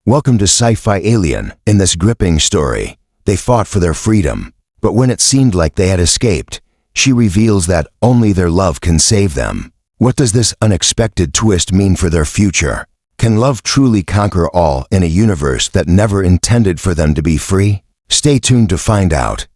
Welcome to Sci-Fi Alien. In this gripping story, they fought for their freedom, but when it seemed like they had escaped, she reveals that only their love can save them. What does this unexpected twist mean for their future? Can love truly conquer all in a universe that never intended for them to be free? Stay tuned to find out.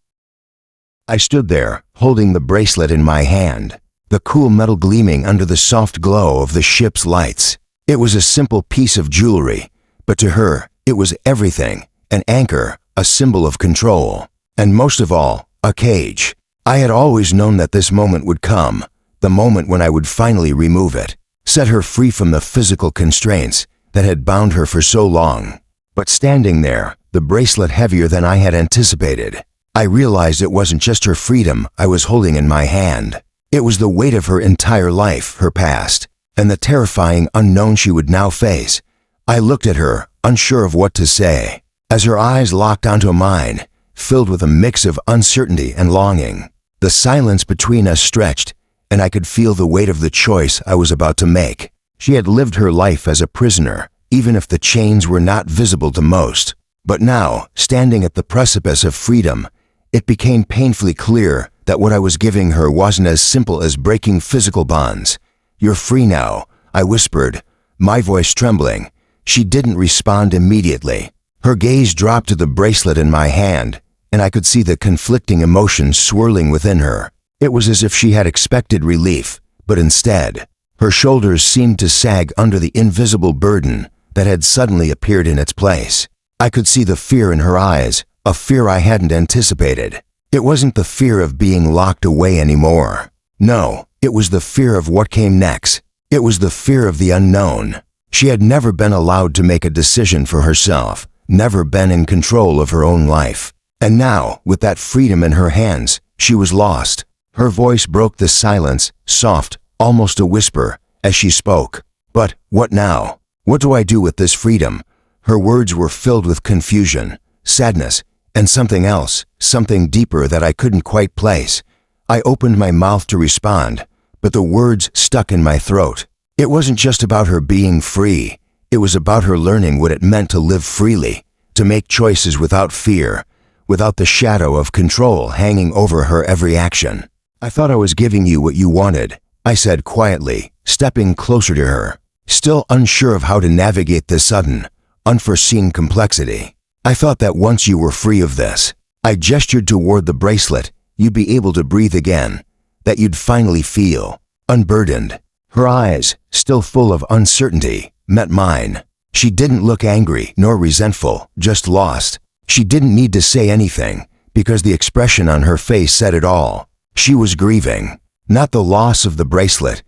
I stood there, holding the bracelet in my hand, the cool metal gleaming under the soft glow of the ship's lights. It was a simple piece of jewelry, but to her, it was everything: an anchor, a symbol of control, and most of all, a cage. I had always known that this moment would come, the moment when I would finally remove it, set her free from the physical constraints that had bound her for so long. But standing there, the bracelet heavier than I had anticipated, I realized it wasn't just her freedom I was holding in my hand. It was the weight of her entire life, her past, and the terrifying unknown she would now face. I looked at her, unsure of what to say, as her eyes locked onto mine, filled with a mix of uncertainty and longing. The silence between us stretched, and I could feel the weight of the choice I was about to make. She had lived her life as a prisoner, even if the chains were not visible to most. But now, standing at the precipice of freedom, it became painfully clear that what I was giving her wasn't as simple as breaking physical bonds. "You're free now," I whispered, my voice trembling. She didn't respond immediately. Her gaze dropped to the bracelet in my hand, and I could see the conflicting emotions swirling within her. It was as if she had expected relief, but instead, her shoulders seemed to sag under the invisible burden that had suddenly appeared in its place. I could see the fear in her eyes, a fear I hadn't anticipated. It wasn't the fear of being locked away anymore. No, it was the fear of what came next. It was the fear of the unknown. She had never been allowed to make a decision for herself, never been in control of her own life. And now, with that freedom in her hands, she was lost. Her voice broke the silence, soft, almost a whisper, as she spoke. "But what now? What do I do with this freedom?" Her words were filled with confusion, sadness, and something else, something deeper that I couldn't quite place. I opened my mouth to respond, but the words stuck in my throat. It wasn't just about her being free. It was about her learning what it meant to live freely, to make choices without fear, without the shadow of control hanging over her every action. "I thought I was giving you what you wanted," I said quietly, stepping closer to her, still unsure of how to navigate this sudden, unforeseen complexity. "I thought that once you were free of this," I gestured toward the bracelet, "you'd be able to breathe again, that you'd finally feel unburdened." Her eyes, still full of uncertainty, met mine. She didn't look angry nor resentful, just lost. She didn't need to say anything, because the expression on her face said it all. She was grieving, not the loss of the bracelet,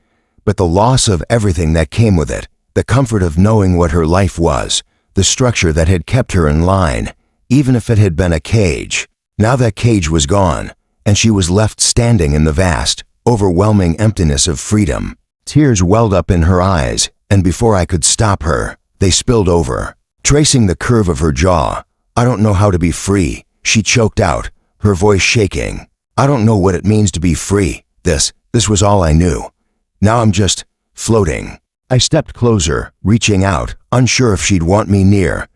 but the loss of everything that came with it, the comfort of knowing what her life was, the structure that had kept her in line, even if it had been a cage. Now that cage was gone, and she was left standing in the vast, overwhelming emptiness of freedom. Tears welled up in her eyes, and before I could stop her, they spilled over, tracing the curve of her jaw. "I don't know how to be free," she choked out, her voice shaking. "I don't know what it means to be free. This was all I knew. Now I'm just floating." I stepped closer, reaching out, unsure if she'd want me near.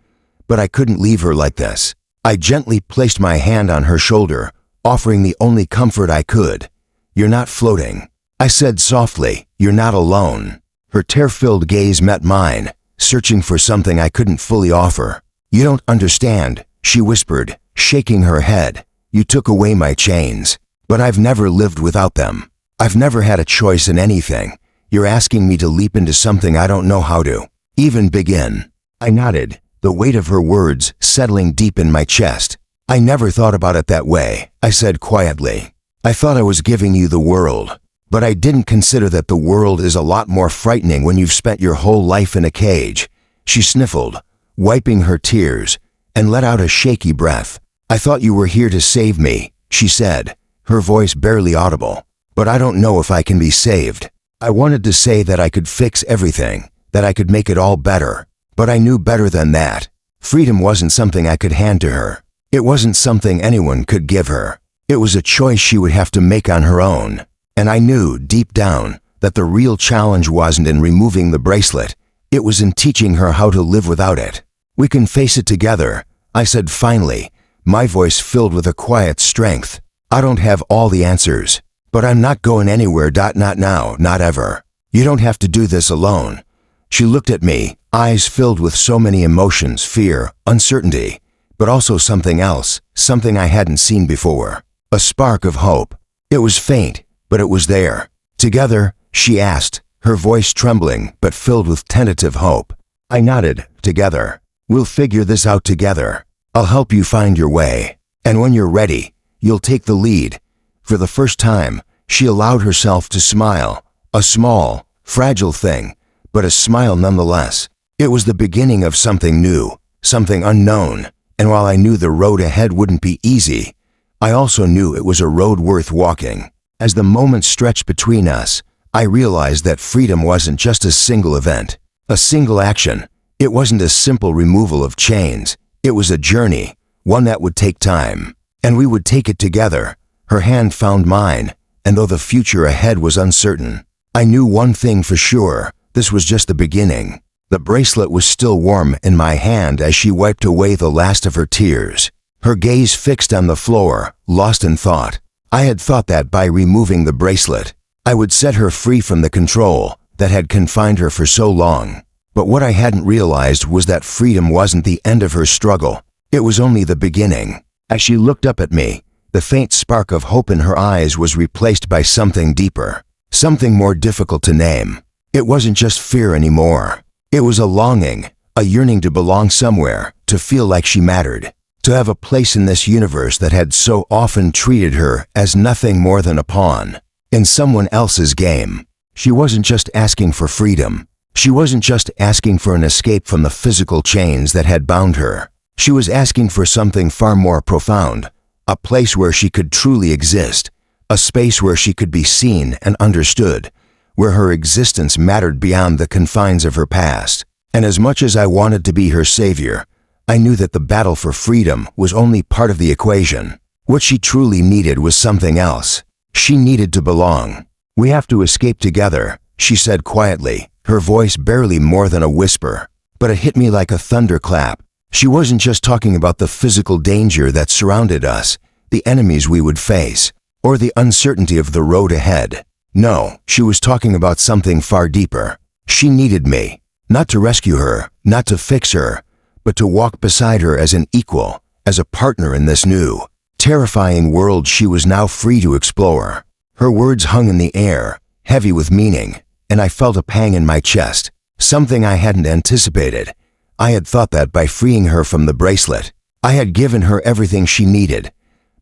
But I couldn't leave her like this. I gently placed my hand on her shoulder, offering the only comfort I could. "You're not floating," I said softly. "You're not alone." Her tear-filled gaze met mine, searching for something I couldn't fully offer. "You don't understand," she whispered, shaking her head. "You took away my chains, but I've never lived without them. I've never had a choice in anything. You're asking me to leap into something I don't know how to even begin." I nodded, the weight of her words settling deep in my chest. "I never thought about it that way," I said quietly. "I thought I was giving you the world, but I didn't consider that the world is a lot more frightening when you've spent your whole life in a cage." She sniffled, wiping her tears, and let out a shaky breath. "I thought you were here to save me," she said, her voice barely audible. "But I don't know if I can be saved." I wanted to say that I could fix everything, that I could make it all better, but I knew better than that. Freedom wasn't something I could hand to her. It wasn't something anyone could give her. It was a choice she would have to make on her own. And I knew, deep down, that the real challenge wasn't in removing the bracelet. It was in teaching her how to live without it. We can face it together, I said finally, my voice filled with a quiet strength. I don't have all the answers, but I'm not going anywhere. Not now, not ever. You don't have to do this alone. She looked at me, eyes filled with so many emotions, fear, uncertainty, but also something else, something I hadn't seen before. A spark of hope. It was faint, but it was there. Together, she asked, her voice trembling but filled with tentative hope. I nodded. Together. We'll figure this out together. I'll help you find your way. And when you're ready, you'll take the lead. For the first time, she allowed herself to smile. A small, fragile thing, but a smile nonetheless. It was the beginning of something new, something unknown. And while I knew the road ahead wouldn't be easy, I also knew it was a road worth walking. As the moments stretched between us, I realized that freedom wasn't just a single event, a single action. It wasn't a simple removal of chains. It was a journey, one that would take time. And we would take it together. Her hand found mine, and though the future ahead was uncertain, I knew one thing for sure. This was just the beginning. The bracelet was still warm in my hand as she wiped away the last of her tears. Her gaze fixed on the floor, lost in thought. I had thought that by removing the bracelet, I would set her free from the control that had confined her for so long. But what I hadn't realized was that freedom wasn't the end of her struggle. It was only the beginning. As she looked up at me, the faint spark of hope in her eyes was replaced by something deeper, something more difficult to name. It wasn't just fear anymore. It was a longing, a yearning to belong somewhere, to feel like she mattered, to have a place in this universe that had so often treated her as nothing more than a pawn in someone else's game. She wasn't just asking for freedom. She wasn't just asking for an escape from the physical chains that had bound her. She was asking for something far more profound, a place where she could truly exist, a space where she could be seen and understood, where her existence mattered beyond the confines of her past. And as much as I wanted to be her savior, I knew that the battle for freedom was only part of the equation. What she truly needed was something else. She needed to belong. We have to escape together, she said quietly, her voice barely more than a whisper. But it hit me like a thunderclap. She wasn't just talking about the physical danger that surrounded us, the enemies we would face, or the uncertainty of the road ahead. No, she was talking about something far deeper. She needed me, not to rescue her, not to fix her, but to walk beside her as an equal, as a partner in this new, terrifying world she was now free to explore. Her words hung in the air, heavy with meaning, and I felt a pang in my chest, something I hadn't anticipated. I had thought that by freeing her from the bracelet, I had given her everything she needed.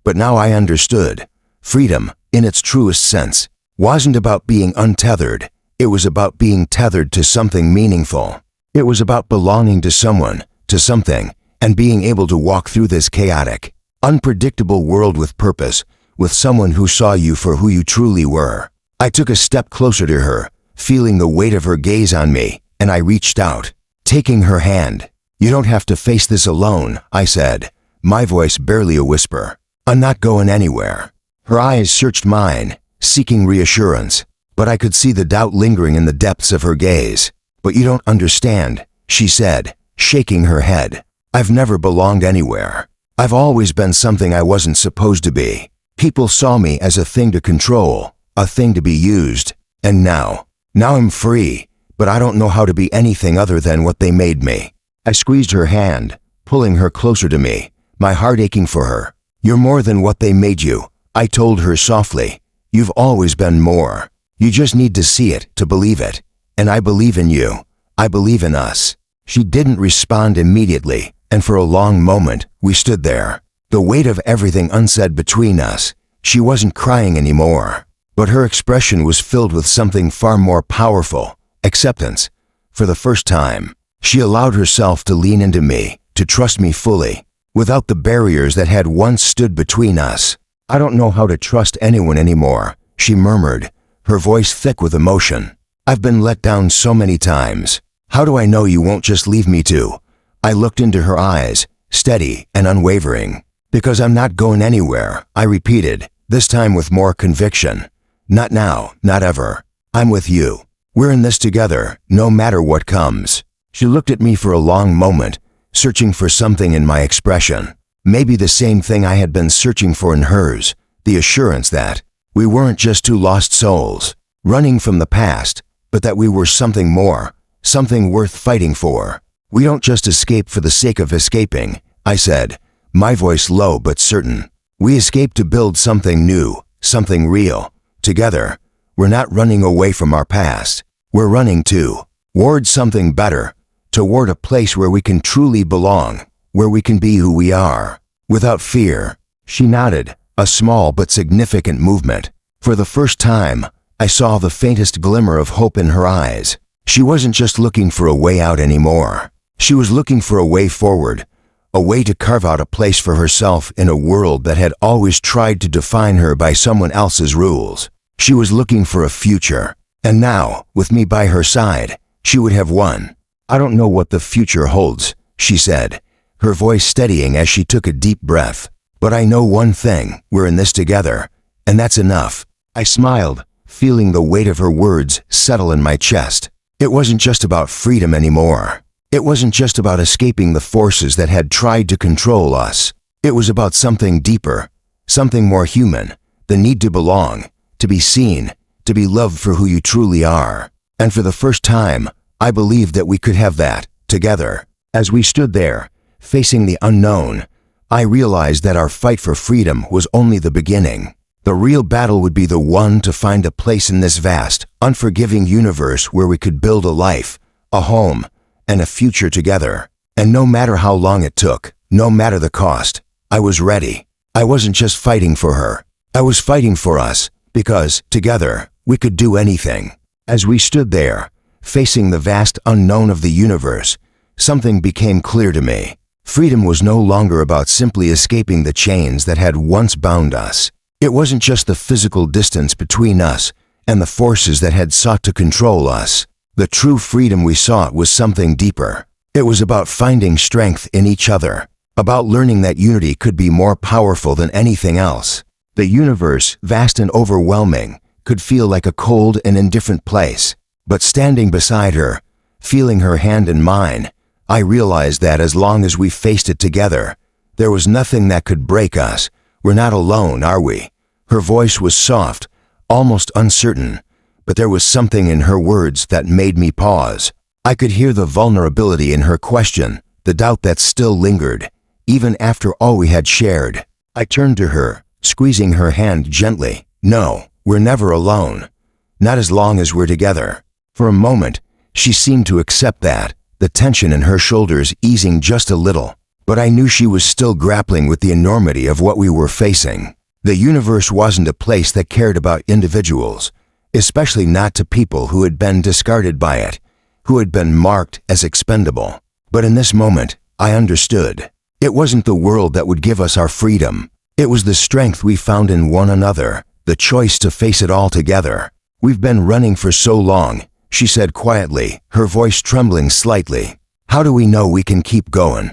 But now I understood. Freedom, in its truest sense, wasn't about being untethered. It was about being tethered to something meaningful. It was about belonging to someone, to something, and being able to walk through this chaotic, unpredictable world with purpose, with someone who saw you for who you truly were. I took a step closer to her, feeling the weight of her gaze on me, and I reached out, taking her hand. "You don't have to face this alone," I said, my voice barely a whisper. "I'm not going anywhere." Her eyes searched mine, seeking reassurance, but I could see the doubt lingering in the depths of her gaze. "But you don't understand," she said, shaking her head. "I've never belonged anywhere. I've always been something I wasn't supposed to be. People saw me as a thing to control, a thing to be used. And now I'm free, but I don't know how to be anything other than what they made me." I squeezed her hand, pulling her closer to me, my heart aching for her. "You're more than what they made you," I told her softly. "You've always been more. You just need to see it, to believe it. And I believe in you. I believe in us." She didn't respond immediately, and for a long moment, we stood there, the weight of everything unsaid between us. She wasn't crying anymore, but her expression was filled with something far more powerful, acceptance. For the first time, she allowed herself to lean into me, to trust me fully, without the barriers that had once stood between us. "I don't know how to trust anyone anymore," she murmured, her voice thick with emotion. "I've been let down so many times. How do I know you won't just leave me to?" I looked into her eyes, steady and unwavering. "Because I'm not going anywhere," I repeated, this time with more conviction. "Not now, not ever. I'm with you. We're in this together, no matter what comes." She looked at me for a long moment, searching for something in my expression. Maybe the same thing I had been searching for in hers, the assurance that we weren't just two lost souls, running from the past, but that we were something more, something worth fighting for. We don't just escape for the sake of escaping, I said, my voice low but certain. We escape to build something new, something real. Together, we're not running away from our past. We're running toward something better, toward a place where we can truly belong, where we can be who we are, without fear. She nodded, a small but significant movement. For the first time, I saw the faintest glimmer of hope in her eyes. She wasn't just looking for a way out anymore. She was looking for a way forward, a way to carve out a place for herself in a world that had always tried to define her by someone else's rules. She was looking for a future, and now, with me by her side, she would have won. I don't know what the future holds, she said, her voice steadying as she took a deep breath. But I know one thing, we're in this together, and that's enough. I smiled, feeling the weight of her words settle in my chest. It wasn't just about freedom anymore. It wasn't just about escaping the forces that had tried to control us. It was about something deeper, something more human, the need to belong, to be seen, to be loved for who you truly are. And for the first time, I believed that we could have that, together. As we stood there, facing the unknown, I realized that our fight for freedom was only the beginning. The real battle would be the one to find a place in this vast, unforgiving universe where we could build a life, a home, and a future together. And no matter how long it took, no matter the cost, I was ready. I wasn't just fighting for her. I was fighting for us, because, together, we could do anything. As we stood there, facing the vast unknown of the universe, something became clear to me. Freedom was no longer about simply escaping the chains that had once bound us. It wasn't just the physical distance between us and the forces that had sought to control us. The true freedom we sought was something deeper. It was about finding strength in each other, about learning that unity could be more powerful than anything else. The universe, vast and overwhelming, could feel like a cold and indifferent place. But standing beside her, feeling her hand in mine, I realized that as long as we faced it together, there was nothing that could break us. We're not alone, are we? Her voice was soft, almost uncertain, but there was something in her words that made me pause. I could hear the vulnerability in her question, the doubt that still lingered, even after all we had shared. I turned to her, squeezing her hand gently. No, we're never alone. Not as long as we're together. For a moment, she seemed to accept that, the tension in her shoulders easing just a little. But I knew she was still grappling with the enormity of what we were facing. The universe wasn't a place that cared about individuals, especially not to people who had been discarded by it, who had been marked as expendable. But in this moment, I understood. It wasn't the world that would give us our freedom. It was the strength we found in one another, the choice to face it all together. We've been running for so long, she said quietly, her voice trembling slightly. How do we know we can keep going?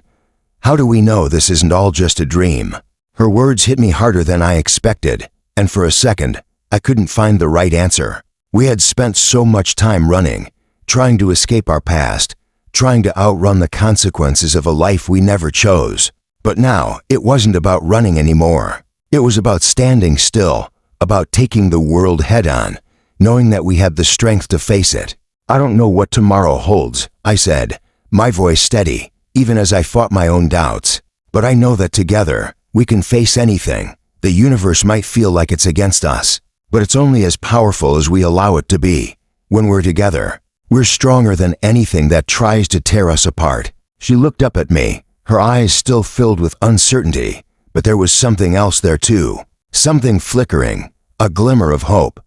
How do we know this isn't all just a dream? Her words hit me harder than I expected, and for a second, I couldn't find the right answer. We had spent so much time running, trying to escape our past, trying to outrun the consequences of a life we never chose. But now, it wasn't about running anymore. It was about standing still, about taking the world head-on, knowing that we had the strength to face it. I don't know what tomorrow holds, I said, my voice steady, even as I fought my own doubts. But I know that together, we can face anything. The universe might feel like it's against us, but it's only as powerful as we allow it to be. When we're together, we're stronger than anything that tries to tear us apart. She looked up at me, her eyes still filled with uncertainty, but there was something else there too. Something flickering, a glimmer of hope.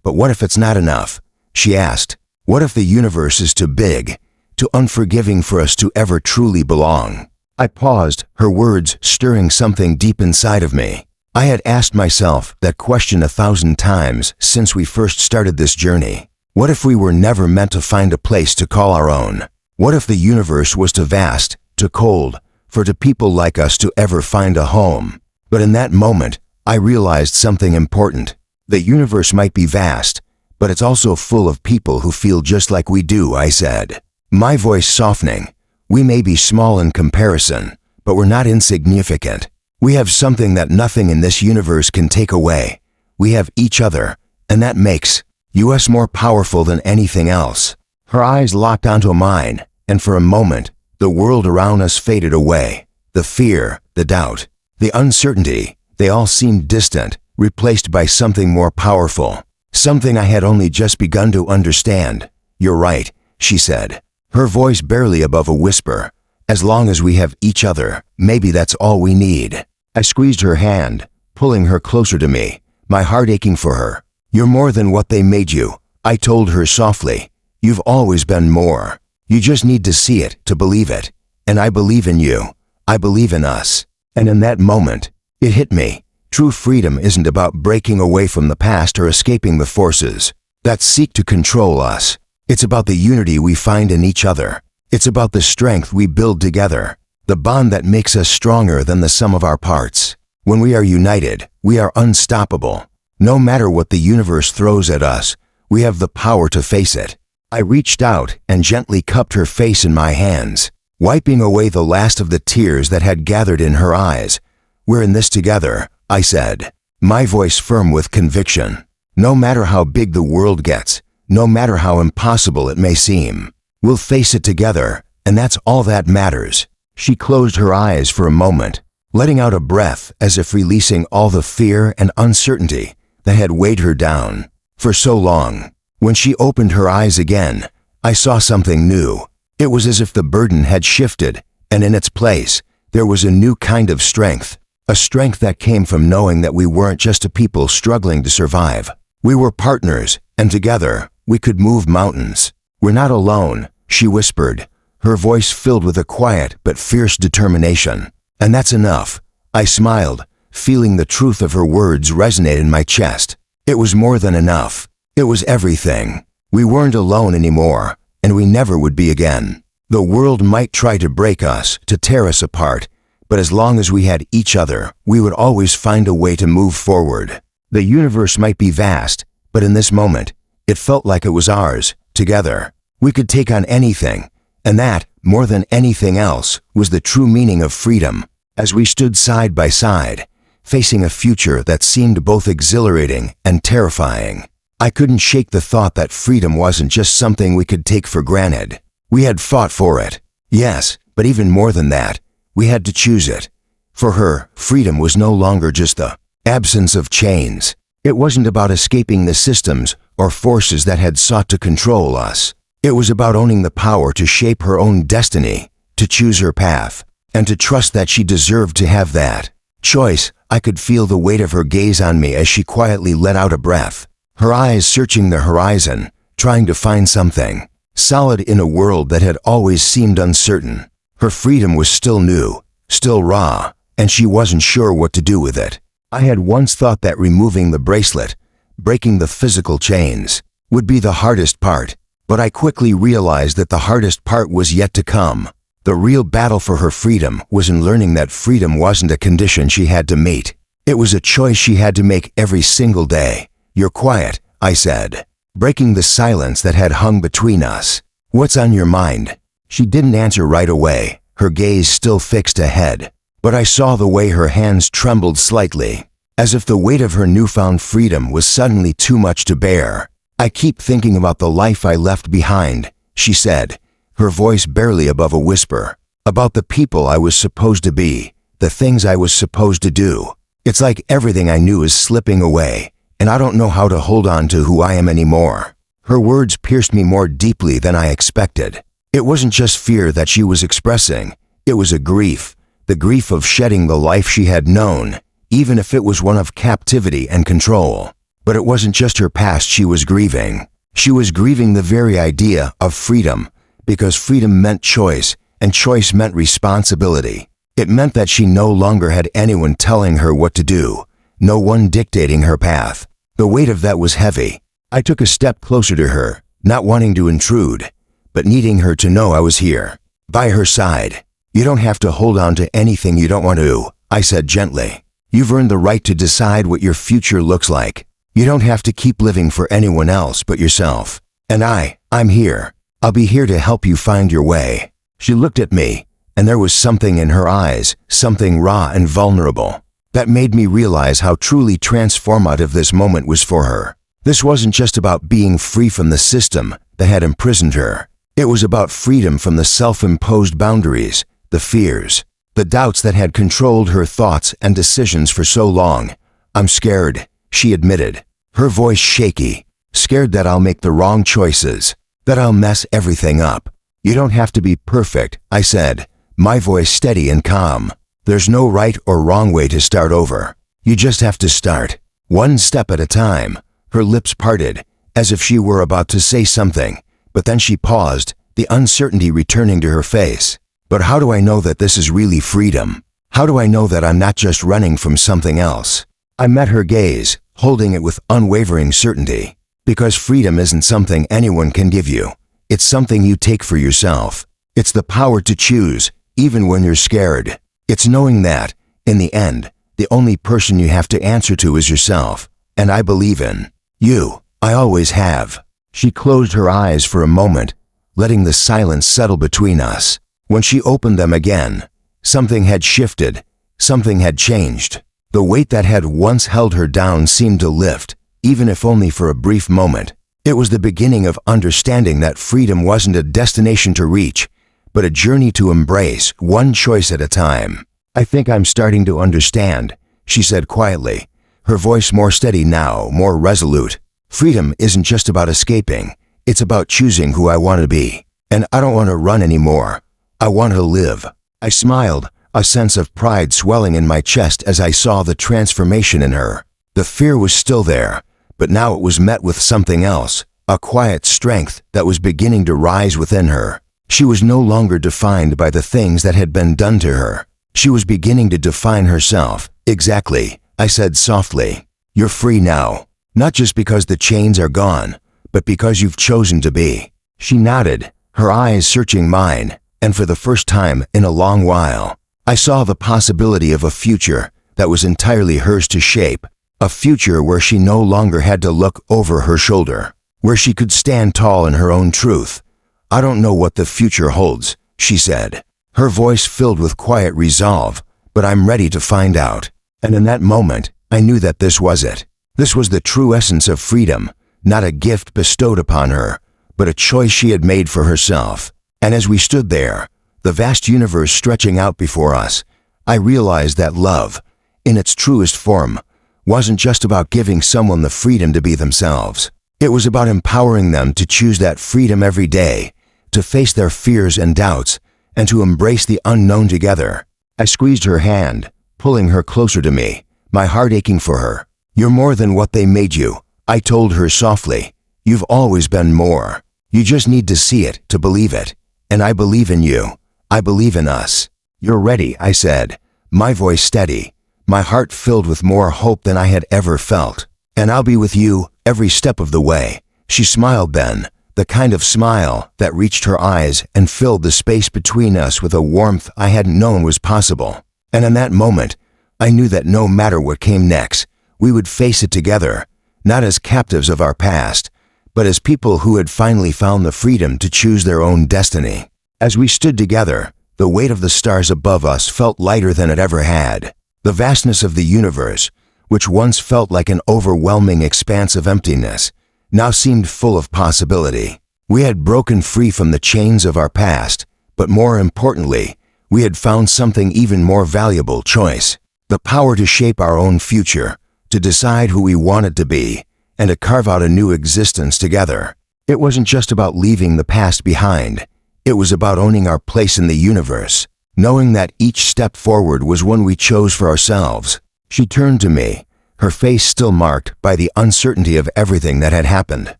But what if it's not enough? She asked. What if the universe is too big, too unforgiving for us to ever truly belong? I paused, her words stirring something deep inside of me. I had asked myself that question 1,000 times since we first started this journey. What if we were never meant to find a place to call our own? What if the universe was too vast, too cold, for two people like us to ever find a home? But in that moment, I realized something important. The universe might be vast, but it's also full of people who feel just like we do, I said, my voice softening. We may be small in comparison, but we're not insignificant. We have something that nothing in this universe can take away. We have each other, and that makes us more powerful than anything else." Her eyes locked onto mine, and for a moment, the world around us faded away. The fear, the doubt, the uncertainty, they all seemed distant, replaced by something more powerful. Something I had only just begun to understand. "You're right," she said, her voice barely above a whisper. "As long as we have each other, maybe that's all we need." I squeezed her hand, pulling her closer to me, my heart aching for her. "You're more than what they made you," I told her softly. "You've always been more. You just need to see it, to believe it. And I believe in you. I believe in us." And in that moment, it hit me. True freedom isn't about breaking away from the past or escaping the forces that seek to control us. It's about the unity we find in each other. It's about the strength we build together, the bond that makes us stronger than the sum of our parts. When we are united, we are unstoppable. No matter what the universe throws at us, we have the power to face it. I reached out and gently cupped her face in my hands, wiping away the last of the tears that had gathered in her eyes. "We're in this together," I said, my voice firm with conviction. "No matter how big the world gets, no matter how impossible it may seem, we'll face it together, and that's all that matters." She closed her eyes for a moment, letting out a breath as if releasing all the fear and uncertainty that had weighed her down for so long. When she opened her eyes again, I saw something new. It was as if the burden had shifted, and in its place, there was a new kind of strength. A strength that came from knowing that we weren't just a people struggling to survive. We were partners, and together, we could move mountains. "We're not alone," she whispered, her voice filled with a quiet but fierce determination. "And that's enough." I smiled, feeling the truth of her words resonate in my chest. It was more than enough. It was everything. We weren't alone anymore, and we never would be again. The world might try to break us, to tear us apart, but as long as we had each other, we would always find a way to move forward. The universe might be vast, but in this moment, it felt like it was ours, together. We could take on anything, and that, more than anything else, was the true meaning of freedom. As we stood side by side, facing a future that seemed both exhilarating and terrifying, I couldn't shake the thought that freedom wasn't just something we could take for granted. We had fought for it, yes, but even more than that, we had to choose it. For her, freedom was no longer just the absence of chains. It wasn't about escaping the systems or forces that had sought to control us. It was about owning the power to shape her own destiny, to choose her path, and to trust that she deserved to have that choice. I could feel the weight of her gaze on me as she quietly let out a breath, her eyes searching the horizon, trying to find something solid in a world that had always seemed uncertain. Her freedom was still new, still raw, and she wasn't sure what to do with it. I had once thought that removing the bracelet, breaking the physical chains, would be the hardest part, but I quickly realized that the hardest part was yet to come. The real battle for her freedom was in learning that freedom wasn't a condition she had to meet. It was a choice she had to make every single day. "You're quiet," I said, breaking the silence that had hung between us. "What's on your mind?" She didn't answer right away, her gaze still fixed ahead, but I saw the way her hands trembled slightly, as if the weight of her newfound freedom was suddenly too much to bear. "I keep thinking about the life I left behind," she said, her voice barely above a whisper. "About the people I was supposed to be, the things I was supposed to do. It's like everything I knew is slipping away, and I don't know how to hold on to who I am anymore." Her words pierced me more deeply than I expected. It wasn't just fear that she was expressing, it was a grief, the grief of shedding the life she had known, even if it was one of captivity and control. But it wasn't just her past she was grieving. She was grieving the very idea of freedom, because freedom meant choice, and choice meant responsibility. It meant that she no longer had anyone telling her what to do, no one dictating her path. The weight of that was heavy. I took a step closer to her, not wanting to intrude, but needing her to know I was here, by her side. "You don't have to hold on to anything you don't want to," I said gently. "You've earned the right to decide what your future looks like. You don't have to keep living for anyone else but yourself. And I'm here. I'll be here to help you find your way." She looked at me, and there was something in her eyes, something raw and vulnerable, that made me realize how truly transformative this moment was for her. This wasn't just about being free from the system that had imprisoned her. It was about freedom from the self-imposed boundaries, the fears, the doubts that had controlled her thoughts and decisions for so long. "I'm scared," she admitted, her voice shaky. "Scared that I'll make the wrong choices, that I'll mess everything up." "You don't have to be perfect," I said, my voice steady and calm. "There's no right or wrong way to start over. You just have to start, one step at a time." Her lips parted, as if she were about to say something, but then she paused, the uncertainty returning to her face. "But how do I know that this is really freedom? How do I know that I'm not just running from something else?" I met her gaze, holding it with unwavering certainty. Because freedom isn't something anyone can give you. It's something you take for yourself. It's the power to choose, even when you're scared. It's knowing that, in the end, the only person you have to answer to is yourself. And I believe in you. I always have. She closed her eyes for a moment, letting the silence settle between us. When she opened them again, something had shifted, something had changed. The weight that had once held her down seemed to lift, even if only for a brief moment. It was the beginning of understanding that freedom wasn't a destination to reach, but a journey to embrace, one choice at a time. "I think I'm starting to understand," she said quietly, her voice more steady now, more resolute. "Freedom isn't just about escaping. It's about choosing who I want to be. And I don't want to run anymore. I want to live." I smiled, a sense of pride swelling in my chest as I saw the transformation in her. The fear was still there, but now it was met with something else, a quiet strength that was beginning to rise within her. She was no longer defined by the things that had been done to her. She was beginning to define herself. "Exactly," I said softly. "You're free now. Not just because the chains are gone, but because you've chosen to be." She nodded, her eyes searching mine, and for the first time in a long while, I saw the possibility of a future that was entirely hers to shape. A future where she no longer had to look over her shoulder, where she could stand tall in her own truth. "I don't know what the future holds," she said, her voice filled with quiet resolve, "but I'm ready to find out." And in that moment, I knew that this was it. This was the true essence of freedom, not a gift bestowed upon her, but a choice she had made for herself. And as we stood there, the vast universe stretching out before us, I realized that love, in its truest form, wasn't just about giving someone the freedom to be themselves. It was about empowering them to choose that freedom every day, to face their fears and doubts, and to embrace the unknown together. I squeezed her hand, pulling her closer to me, my heart aching for her. "You're more than what they made you," I told her softly. "You've always been more. You just need to see it to believe it. And I believe in you. I believe in us." "You're ready," I said, my voice steady, my heart filled with more hope than I had ever felt. "And I'll be with you every step of the way." She smiled then, the kind of smile that reached her eyes and filled the space between us with a warmth I hadn't known was possible. And in that moment, I knew that no matter what came next, we would face it together, not as captives of our past, but as people who had finally found the freedom to choose their own destiny. As we stood together, the weight of the stars above us felt lighter than it ever had. The vastness of the universe, which once felt like an overwhelming expanse of emptiness, now seemed full of possibility. We had broken free from the chains of our past, but more importantly, we had found something even more valuable: choice. The power to shape our own future, to decide who we wanted to be, and to carve out a new existence together. It wasn't just about leaving the past behind. It was about owning our place in the universe, knowing that each step forward was one we chose for ourselves. She turned to me, her face still marked by the uncertainty of everything that had happened.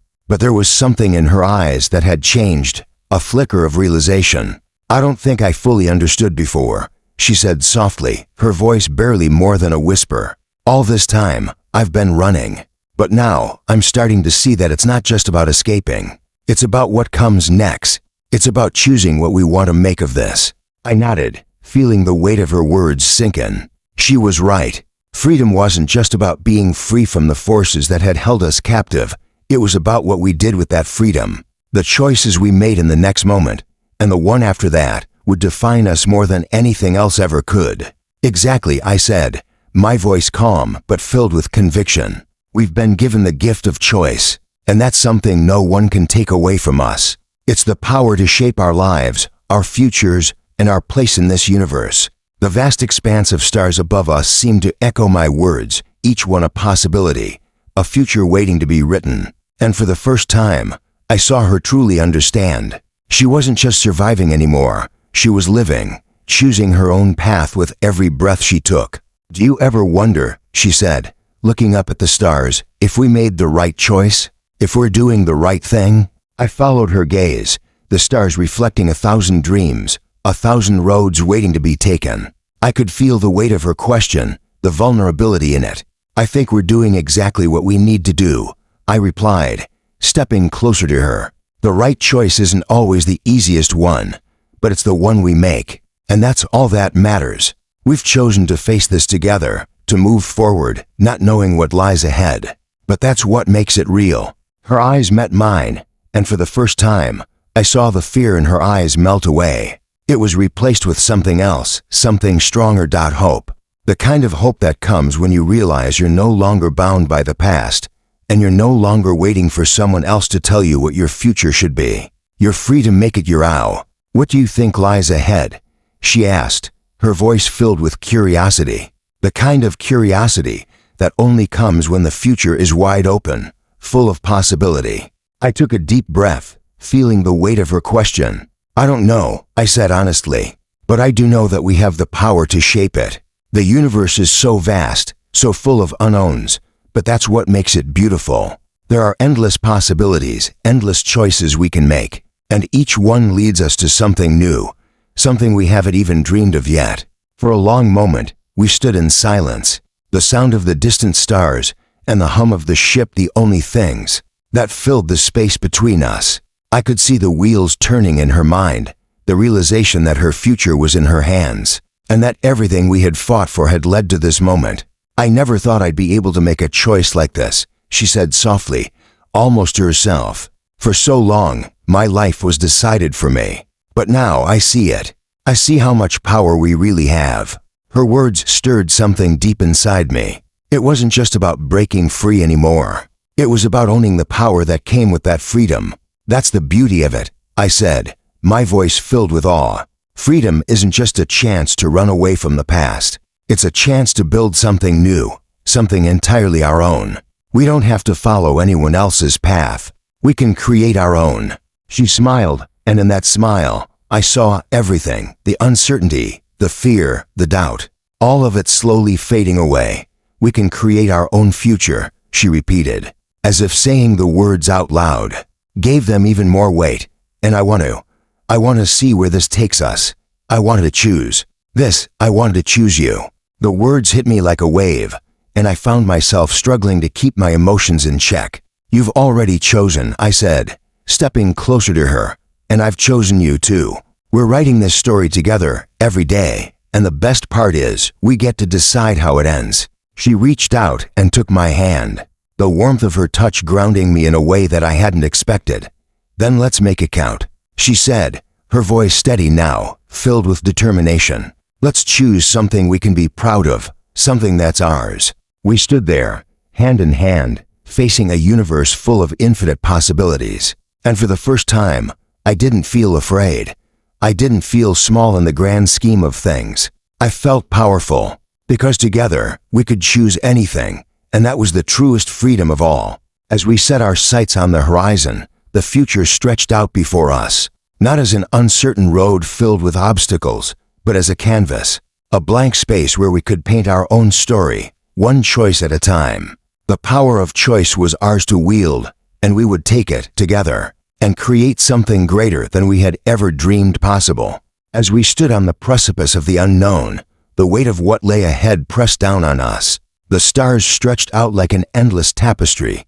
But there was something in her eyes that had changed, a flicker of realization. "I don't think I fully understood before," she said softly, her voice barely more than a whisper. "All this time, I've been running. But now, I'm starting to see that it's not just about escaping. It's about what comes next. It's about choosing what we want to make of this." I nodded, feeling the weight of her words sink in. She was right. Freedom wasn't just about being free from the forces that had held us captive. It was about what we did with that freedom, the choices we made in the next moment, and the one after that would define us more than anything else ever could. Exactly, I said, my voice calm but filled with conviction. We've been given the gift of choice, and that's something no one can take away from us. It's the power to shape our lives, our futures, and our place in this universe. The vast expanse of stars above us seemed to echo my words, each one a possibility, a future waiting to be written. And for the first time, I saw her truly understand. She wasn't just surviving anymore, she was living, choosing her own path with every breath she took. "Do you ever wonder," she said, looking up at the stars, "if we made the right choice? If we're doing the right thing?" I followed her gaze, the stars reflecting 1,000 dreams, 1,000 roads waiting to be taken. I could feel the weight of her question, the vulnerability in it. "I think we're doing exactly what we need to do," I replied, stepping closer to her. "The right choice isn't always the easiest one, but it's the one we make, and that's all that matters. We've chosen to face this together, to move forward, not knowing what lies ahead. But that's what makes it real." Her eyes met mine, and for the first time, I saw the fear in her eyes melt away. It was replaced with something else, something stronger. Hope. The kind of hope that comes when you realize you're no longer bound by the past, and you're no longer waiting for someone else to tell you what your future should be. You're free to make it your own. "What do you think lies ahead?" she asked, her voice filled with curiosity. The kind of curiosity that only comes when the future is wide open, full of possibility. I took a deep breath, feeling the weight of her question. "I don't know," I said honestly, "but I do know that we have the power to shape it. The universe is so vast, so full of unknowns, but that's what makes it beautiful. There are endless possibilities, endless choices we can make, and each one leads us to something new, something we haven't even dreamed of yet." For a long moment, we stood in silence, the sound of the distant stars and the hum of the ship the only things that filled the space between us. I could see the wheels turning in her mind, the realization that her future was in her hands, and that everything we had fought for had led to this moment. "I never thought I'd be able to make a choice like this," she said softly, almost to herself. "For so long, my life was decided for me. But now I see it. I see how much power we really have." Her words stirred something deep inside me. It wasn't just about breaking free anymore. It was about owning the power that came with that freedom. "That's the beauty of it," I said, my voice filled with awe. "Freedom isn't just a chance to run away from the past. It's a chance to build something new, something entirely our own. We don't have to follow anyone else's path. We can create our own." She smiled, and in that smile, I saw everything, the uncertainty, the fear, the doubt, all of it slowly fading away. "We can create our own future," she repeated, as if saying the words out loud, gave them even more weight. "And I want to see where this takes us. I wanted to choose this. I wanted to choose you." The words hit me like a wave, and I found myself struggling to keep my emotions in check. "You've already chosen," I said, stepping closer to her, "and I've chosen you too. We're writing this story together, every day, and the best part is, we get to decide how it ends." She reached out and took my hand, the warmth of her touch grounding me in a way that I hadn't expected. "Then let's make it count," she said, her voice steady now, filled with determination. "Let's choose something we can be proud of, something that's ours." We stood there, hand in hand, facing a universe full of infinite possibilities. And for the first time, I didn't feel afraid. I didn't feel small in the grand scheme of things. I felt powerful, because together, we could choose anything, and that was the truest freedom of all. As we set our sights on the horizon, the future stretched out before us, not as an uncertain road filled with obstacles, but as a canvas, a blank space where we could paint our own story, one choice at a time. The power of choice was ours to wield, and we would take it together and create something greater than we had ever dreamed possible. As we stood on the precipice of the unknown, the weight of what lay ahead pressed down on us. The stars stretched out like an endless tapestry,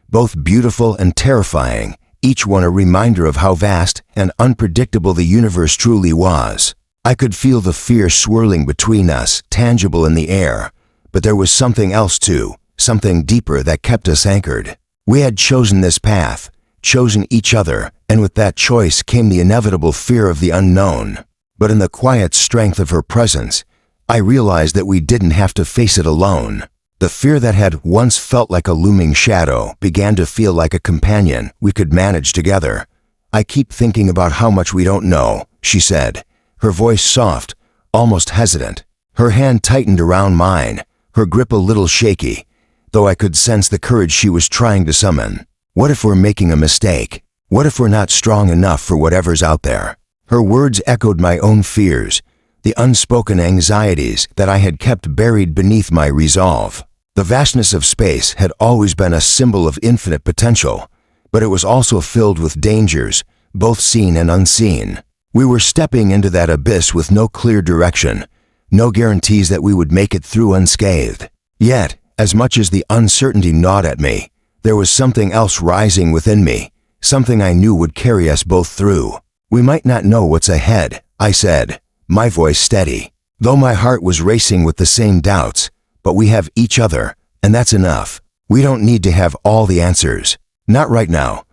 both beautiful and terrifying, each one a reminder of how vast and unpredictable the universe truly was. I could feel the fear swirling between us, tangible in the air, but there was something else too, something deeper that kept us anchored. We had chosen this path, chosen each other, and with that choice came the inevitable fear of the unknown. But in the quiet strength of her presence, I realized that we didn't have to face it alone. The fear that had once felt like a looming shadow began to feel like a companion we could manage together. "I keep thinking about how much we don't know," she said, her voice soft, almost hesitant. Her hand tightened around mine, her grip a little shaky, though I could sense the courage she was trying to summon. "What if we're making a mistake? What if we're not strong enough for whatever's out there?" Her words echoed my own fears, the unspoken anxieties that I had kept buried beneath my resolve. The vastness of space had always been a symbol of infinite potential, but it was also filled with dangers, both seen and unseen. We were stepping into that abyss with no clear direction, no guarantees that we would make it through unscathed. Yet, as much as the uncertainty gnawed at me, there was something else rising within me, something I knew would carry us both through. "We might not know what's ahead," I said, my voice steady, though my heart was racing with the same doubts. "But we have each other, and that's enough. We don't need to have all the answers. Not right now.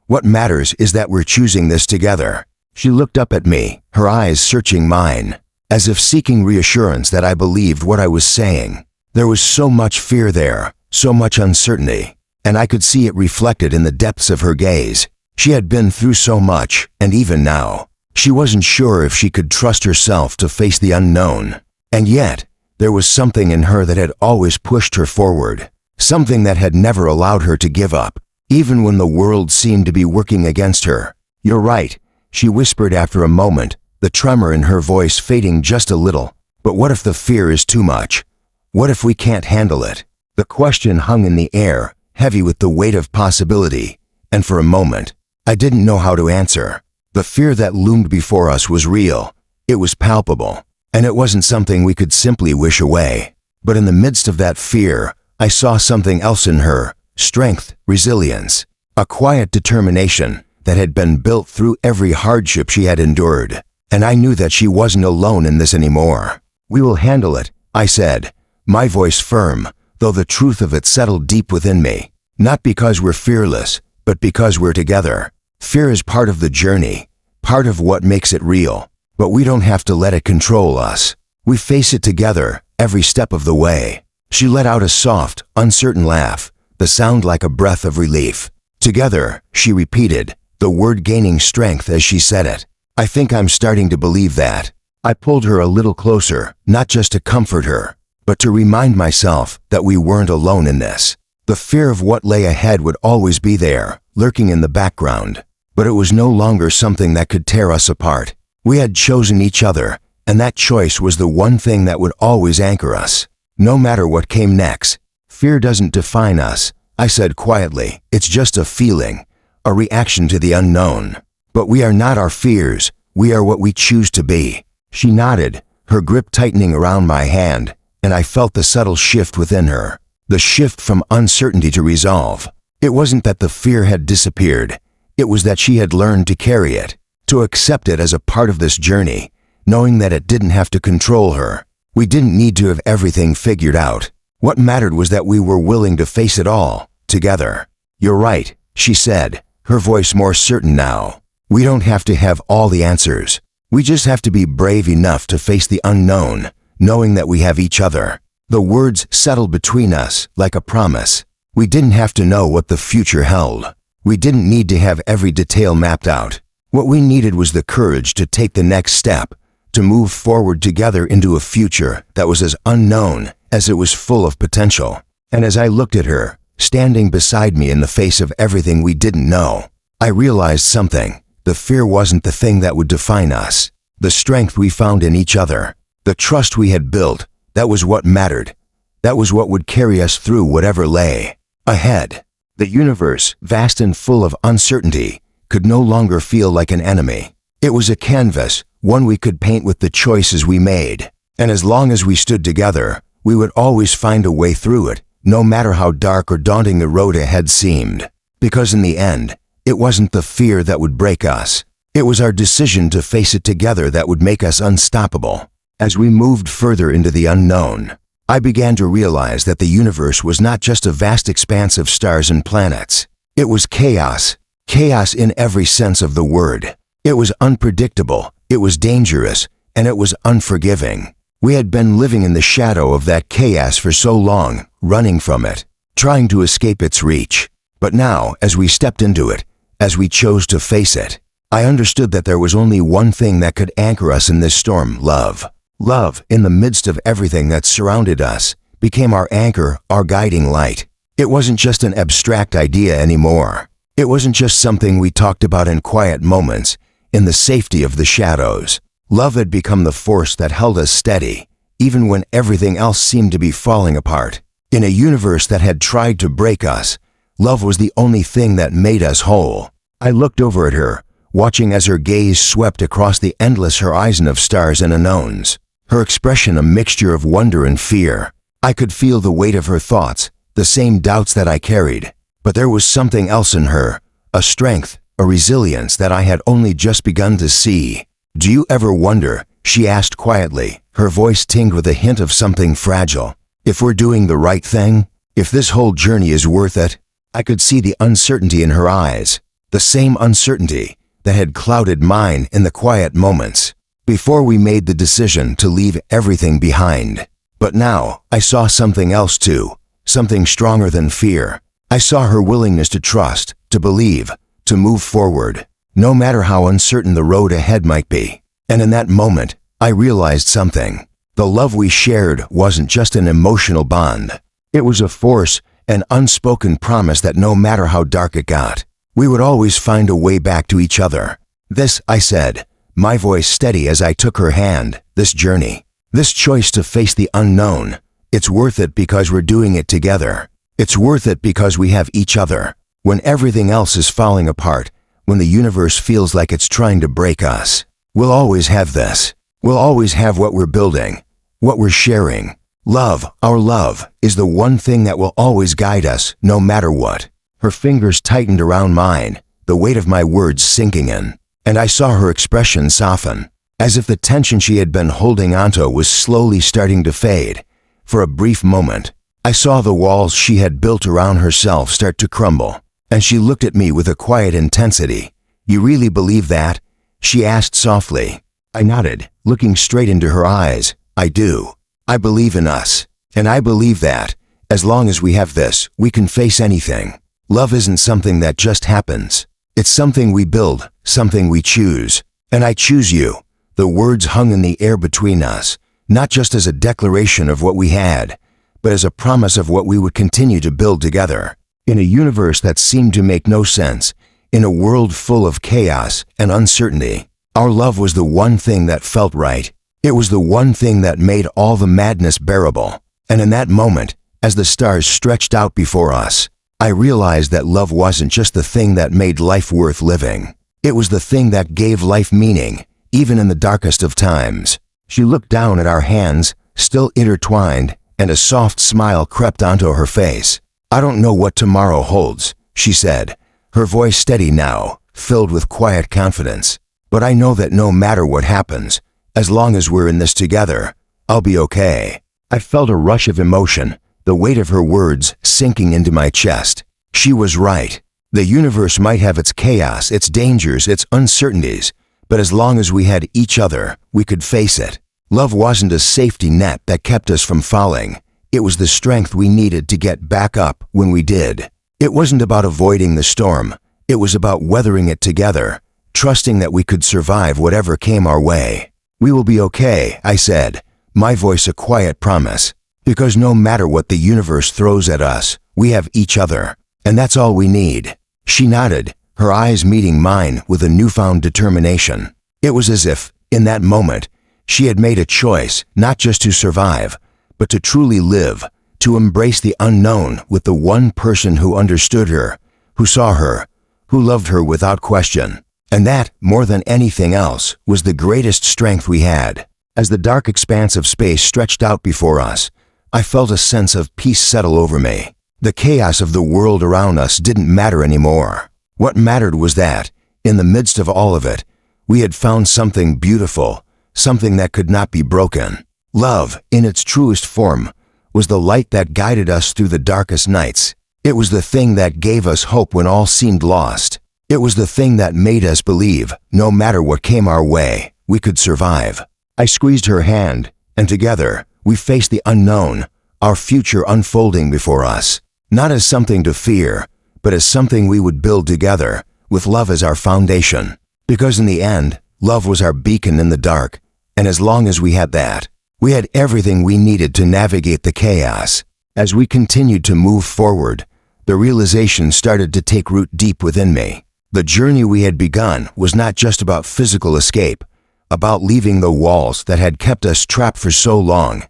What matters is that we're choosing this together." She looked up at me, her eyes searching mine, as if seeking reassurance that I believed what I was saying. There was so much fear there, so much uncertainty, and I could see it reflected in the depths of her gaze. She had been through so much, and even now, she wasn't sure if she could trust herself to face the unknown. And yet, there was something in her that had always pushed her forward, something that had never allowed her to give up, even when the world seemed to be working against her. "You're right," she whispered after a moment, the tremor in her voice fading just a little. "But what if the fear is too much? What if we can't handle it?" The question hung in the air, heavy with the weight of possibility, and for a moment, I didn't know how to answer. The fear that loomed before us was real, it was palpable, and it wasn't something we could simply wish away. But in the midst of that fear, I saw something else in her: strength, resilience, a quiet determination that had been built through every hardship she had endured. And I knew that she wasn't alone in this anymore. "We will handle it," I said, my voice firm, though the truth of it settled deep within me. "Not because we're fearless, but because we're together. Fear is part of the journey, part of what makes it real, but we don't have to let it control us. We face it together, every step of the way." She let out a soft, uncertain laugh, the sound like a breath of relief. "Together," she repeated, the word gaining strength as she said it. "I think I'm starting to believe that." I pulled her a little closer, not just to comfort her, but to remind myself that we weren't alone in this. The fear of what lay ahead would always be there, lurking in the background, but it was no longer something that could tear us apart. We had chosen each other, and that choice was the one thing that would always anchor us, no matter what came next. "Fear doesn't define us," I said quietly. "It's just a feeling, a reaction to the unknown. But we are not our fears, we are what we choose to be." She nodded, her grip tightening around my hand, and I felt the subtle shift within her, the shift from uncertainty to resolve. It wasn't that the fear had disappeared, it was that she had learned to carry it, to accept it as a part of this journey, knowing that it didn't have to control her. We didn't need to have everything figured out. What mattered was that we were willing to face it all, together. "You're right," she said, her voice more certain now. "We don't have to have all the answers. We just have to be brave enough to face the unknown, knowing that we have each other." The words settled between us like a promise. We didn't have to know what the future held. We didn't need to have every detail mapped out. What we needed was the courage to take the next step, to move forward together into a future that was as unknown as it was full of potential. And as I looked at her, standing beside me in the face of everything we didn't know, I realized something. The fear wasn't the thing that would define us. The strength we found in each other, the trust we had built, that was what mattered. That was what would carry us through whatever lay ahead. The universe, vast and full of uncertainty, could no longer feel like an enemy. It was a canvas, one we could paint with the choices we made. And as long as we stood together, we would always find a way through it, no matter how dark or daunting the road ahead seemed. Because in the end, it wasn't the fear that would break us. It was our decision to face it together that would make us unstoppable. As we moved further into the unknown, I began to realize that the universe was not just a vast expanse of stars and planets. It was chaos Chaos in every sense of the word. It was unpredictable, it was dangerous, and it was unforgiving. We had been living in the shadow of that chaos for so long, running from it, trying to escape its reach. But now, as we stepped into it, as we chose to face it, I understood that there was only one thing that could anchor us in this storm: love. Love, in the midst of everything that surrounded us, became our anchor, our guiding light. It wasn't just an abstract idea anymore. It wasn't just something we talked about in quiet moments, in the safety of the shadows. Love had become the force that held us steady, even when everything else seemed to be falling apart. In a universe that had tried to break us, love was the only thing that made us whole. I looked over at her, watching as her gaze swept across the endless horizon of stars and unknowns. Her expression a mixture of wonder and fear. I could feel the weight of her thoughts, the same doubts that I carried. But there was something else in her, a strength, a resilience that I had only just begun to see. "Do you ever wonder," she asked quietly, her voice tinged with a hint of something fragile, "if we're doing the right thing? If this whole journey is worth it?" I could see the uncertainty in her eyes, the same uncertainty that had clouded mine in the quiet moments, before we made the decision to leave everything behind. But now, I saw something else too, something stronger than fear. I saw her willingness to trust, to believe, to move forward, no matter how uncertain the road ahead might be. And in that moment, I realized something. The love we shared wasn't just an emotional bond. It was a force, an unspoken promise that no matter how dark it got, we would always find a way back to each other. "This," I said, my voice steady as I took her hand, "this journey, this choice to face the unknown, it's worth it because we're doing it together. It's worth it because we have each other. When everything else is falling apart, when the universe feels like it's trying to break us, we'll always have this. We'll always have what we're building, what we're sharing. Love, our love, is the one thing that will always guide us, no matter what." Her fingers tightened around mine, the weight of my words sinking in, and I saw her expression soften, as if the tension she had been holding onto was slowly starting to fade. For a brief moment, I saw the walls she had built around herself start to crumble, and she looked at me with a quiet intensity. "You really believe that?" she asked softly. I nodded, looking straight into her eyes. "I do. I believe in us, and I believe that, as long as we have this, we can face anything. Love isn't something that just happens. It's something we build, something we choose. And I choose you." The words hung in the air between us, not just as a declaration of what we had, but as a promise of what we would continue to build together. In a universe that seemed to make no sense, in a world full of chaos and uncertainty, our love was the one thing that felt right. It was the one thing that made all the madness bearable. And in that moment, as the stars stretched out before us, I realized that love wasn't just the thing that made life worth living. It was the thing that gave life meaning, even in the darkest of times. She looked down at our hands, still intertwined, and a soft smile crept onto her face. "I don't know what tomorrow holds," she said, her voice steady now, filled with quiet confidence. "But I know that no matter what happens, as long as we're in this together, I'll be okay." I felt a rush of emotion, the weight of her words sinking into my chest. She was right. The universe might have its chaos, its dangers, its uncertainties, but as long as we had each other, we could face it. Love wasn't a safety net that kept us from falling. It was the strength we needed to get back up when we did. It wasn't about avoiding the storm. It was about weathering it together, trusting that we could survive whatever came our way. "We will be okay," I said, my voice a quiet promise, "because no matter what the universe throws at us, we have each other, and that's all we need." She nodded, her eyes meeting mine with a newfound determination. It was as if, in that moment, she had made a choice not just to survive, but to truly live, to embrace the unknown with the one person who understood her, who saw her, who loved her without question. And that, more than anything else, was the greatest strength we had. As the dark expanse of space stretched out before us, I felt a sense of peace settle over me. The chaos of the world around us didn't matter anymore. What mattered was that, in the midst of all of it, we had found something beautiful, something that could not be broken. Love, in its truest form, was the light that guided us through the darkest nights. It was the thing that gave us hope when all seemed lost. It was the thing that made us believe, no matter what came our way, we could survive. I squeezed her hand, and together, we faced the unknown, our future unfolding before us, not as something to fear, but as something we would build together, with love as our foundation. Because in the end, love was our beacon in the dark, and as long as we had that, we had everything we needed to navigate the chaos. As we continued to move forward, the realization started to take root deep within me. The journey we had begun was not just about physical escape, about leaving the walls that had kept us trapped for so long,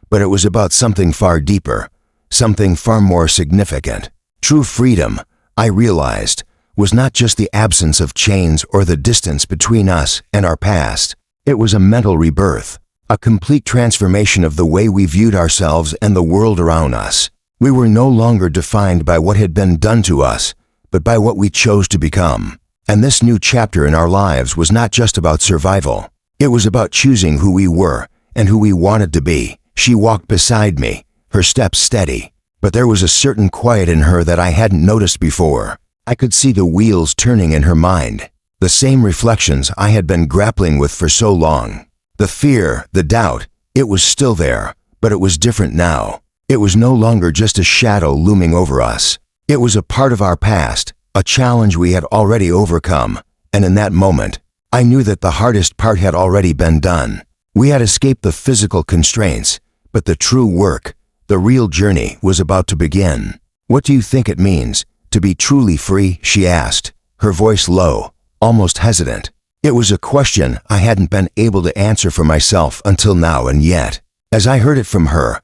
but it was about something far deeper, something far more significant. True freedom, I realized, was not just the absence of chains or the distance between us and our past. It was a mental rebirth, a complete transformation of the way we viewed ourselves and the world around us. We were no longer defined by what had been done to us, but by what we chose to become. And this new chapter in our lives was not just about survival. It was about choosing who we were and who we wanted to be. She walked beside me, her steps steady, but there was a certain quiet in her that I hadn't noticed before. I could see the wheels turning in her mind, the same reflections I had been grappling with for so long. The fear, the doubt, it was still there, but it was different now. It was no longer just a shadow looming over us. It was a part of our past, a challenge we had already overcome, and in that moment, I knew that the hardest part had already been done. We had escaped the physical constraints, but the true work, the real journey, was about to begin. "What do you think it means to be truly free?" she asked, her voice low, almost hesitant. It was a question I hadn't been able to answer for myself until now, and yet, as I heard it from her,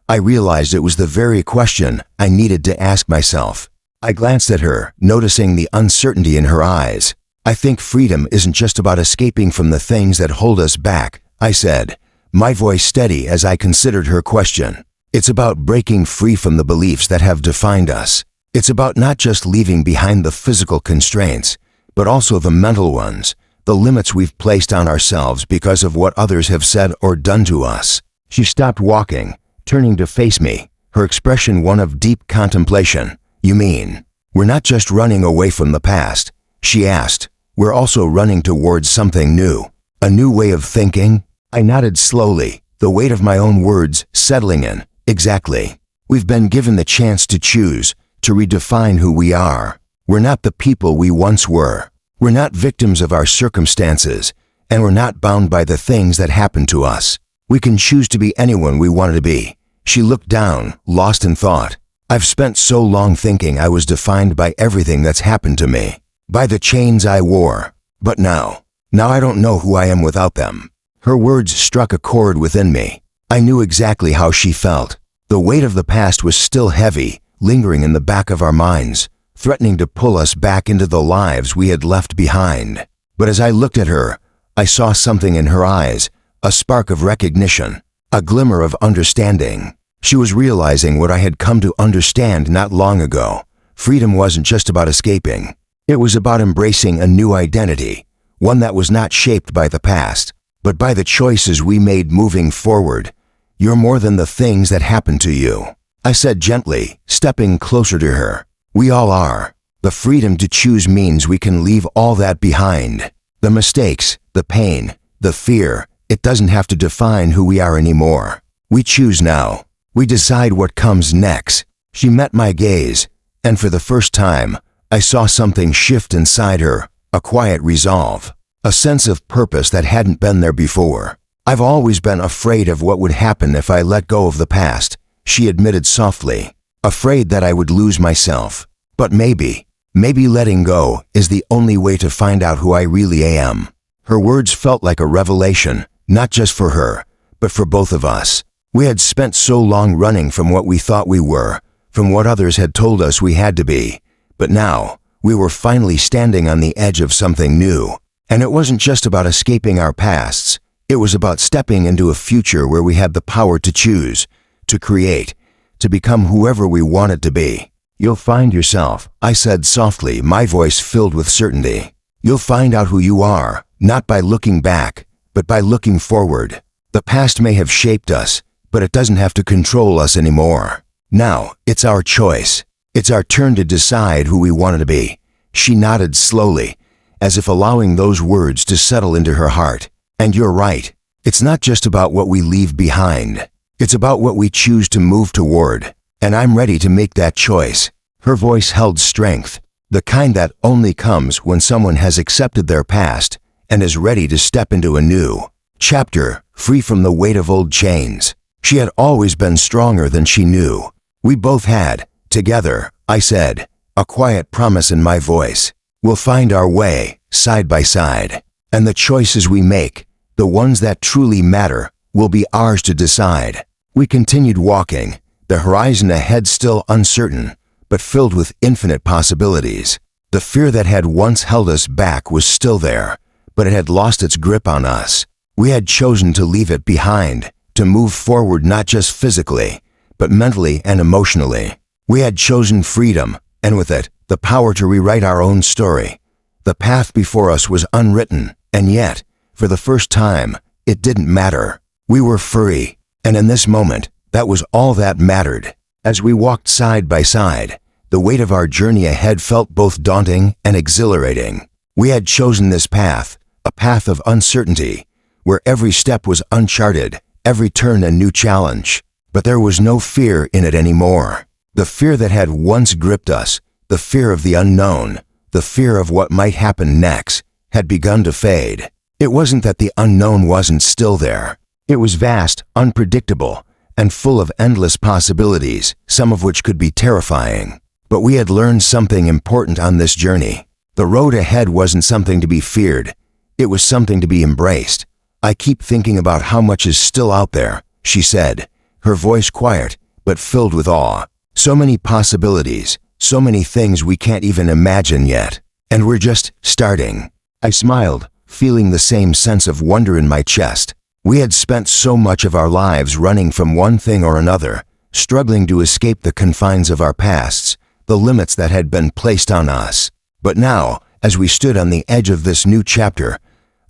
I realized it was the very question I needed to ask myself. I glanced at her, noticing the uncertainty in her eyes. "I think freedom isn't just about escaping from the things that hold us back," I said, my voice steady as I considered her question. "It's about breaking free from the beliefs that have defined us. It's about not just leaving behind the physical constraints, but also the mental ones, the limits we've placed on ourselves because of what others have said or done to us." She stopped walking, turning to face me, her expression one of deep contemplation. "You mean, we're not just running away from the past?" she asked. "We're also running towards something new, a new way of thinking?" I nodded slowly, the weight of my own words settling in. "Exactly. We've been given the chance to choose, to redefine who we are. We're not the people we once were. We're not victims of our circumstances, and we're not bound by the things that happened to us. We can choose to be anyone we wanted to be." She looked down, lost in thought. "I've spent so long thinking I was defined by everything that's happened to me, by the chains I wore. But now I don't know who I am without them." Her words struck a chord within me. I knew exactly how she felt. The weight of the past was still heavy, lingering in the back of our minds, threatening to pull us back into the lives we had left behind. But as I looked at her, I saw something in her eyes, a spark of recognition, a glimmer of understanding. She was realizing what I had come to understand not long ago. Freedom wasn't just about escaping. It was about embracing a new identity, one that was not shaped by the past, but by the choices we made moving forward. "You're more than the things that happened to you," I said gently, stepping closer to her. "We all are. The freedom to choose means we can leave all that behind. The mistakes, the pain, the fear, it doesn't have to define who we are anymore. We choose now. We decide what comes next." She met my gaze, and for the first time, I saw something shift inside her, a quiet resolve, a sense of purpose that hadn't been there before. "I've always been afraid of what would happen if I let go of the past," she admitted softly, "afraid that I would lose myself. But maybe letting go is the only way to find out who I really am." Her words felt like a revelation, not just for her, but for both of us. We had spent so long running from what we thought we were, from what others had told us we had to be, but now we were finally standing on the edge of something new. And it wasn't just about escaping our pasts, it was about stepping into a future where we had the power to choose, to create, to become whoever we wanted to be. "You'll find yourself," I said softly, my voice filled with certainty. "You'll find out who you are, not by looking back, but by looking forward. The past may have shaped us, but it doesn't have to control us anymore. Now, it's our choice. It's our turn to decide who we wanted to be, She nodded slowly, as if allowing those words to settle into her heart. And you're right. It's not just about what we leave behind. It's about what we choose to move toward. And I'm ready to make that choice. Her voice held strength, the kind that only comes when someone has accepted their past and is ready to step into a new chapter, free from the weight of old chains. She had always been stronger than she knew. We both had, together, I said, a quiet promise in my voice. We'll find our way, side by side. And the choices we make, the ones that truly matter, will be ours to decide. We continued walking, the horizon ahead still uncertain, but filled with infinite possibilities. The fear that had once held us back was still there, but it had lost its grip on us. We had chosen to leave it behind, to move forward not just physically, but mentally and emotionally. We had chosen freedom, and with it, the power to rewrite our own story. The path before us was unwritten, and yet, for the first time, it didn't matter. We were free, and in this moment, that was all that mattered. As we walked side by side, the weight of our journey ahead felt both daunting and exhilarating. We had chosen this path, a path of uncertainty, where every step was uncharted, every turn a new challenge. But there was no fear in it anymore. The fear that had once gripped us, the fear of the unknown, the fear of what might happen next, had begun to fade. It wasn't that the unknown wasn't still there. It was vast, unpredictable, and full of endless possibilities, some of which could be terrifying. But we had learned something important on this journey. The road ahead wasn't something to be feared. It was something to be embraced. I keep thinking about how much is still out there, she said, her voice quiet, but filled with awe. So many possibilities, so many things we can't even imagine yet. And we're just starting. I smiled, feeling the same sense of wonder in my chest. We had spent so much of our lives running from one thing or another, struggling to escape the confines of our pasts, the limits that had been placed on us. But now, as we stood on the edge of this new chapter,